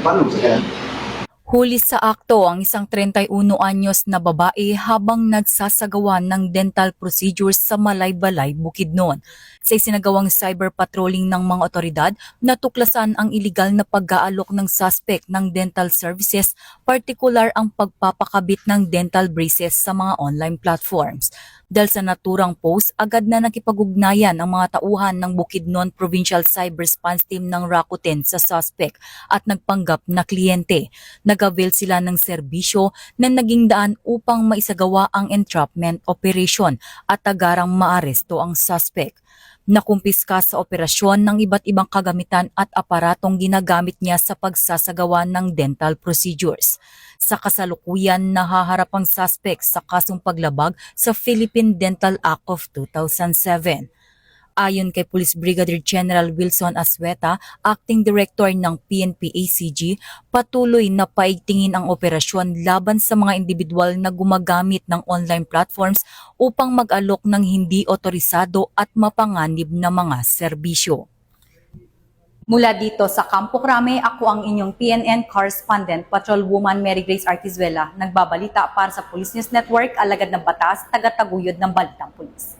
Paano sa kaya? Huli sa akto ang isang 31 anyos na babae habang nagsasagawa ng dental procedures sa Malaybalay, Bukidnon. Sa isinagawang cyber patrolling ng mga otoridad, natuklasan ang iligal na pag-aalok ng suspect ng dental services, partikular ang pagpapakabit ng dental braces sa mga online platforms. Dahil sa naturang post, agad na nakipag-ugnayan ang mga tauhan ng Bukidnon Provincial Cyber Response Team ng Rakuten sa suspect at nagpanggap na kliyente. Nag-avail sila ng serbisyo na naging daan upang maisagawa ang entrapment operation at agarang maaresto ang suspect. Nakumpiska sa operasyon ng iba't ibang kagamitan at aparatong ginagamit niya sa pagsasagawa ng dental procedures. Sa kasalukuyan, nahaharap ang suspect sa kasong paglabag sa Philippine Dental Act of 2007. Ayon kay Police Brigadier General Wilson Asweta, Acting Director ng PNP-ACG, patuloy na paigtingin ang operasyon laban sa mga individual na gumagamit ng online platforms upang mag-alok ng hindi otorisado at mapanganib na mga serbisyo. Mula dito sa Campo Crame, ako ang inyong PNN correspondent, Patrolwoman Mary Grace Artizuela, nagbabalita para sa Police News Network, alagad ng batas, taga-taguyod ng Balitang Pulis.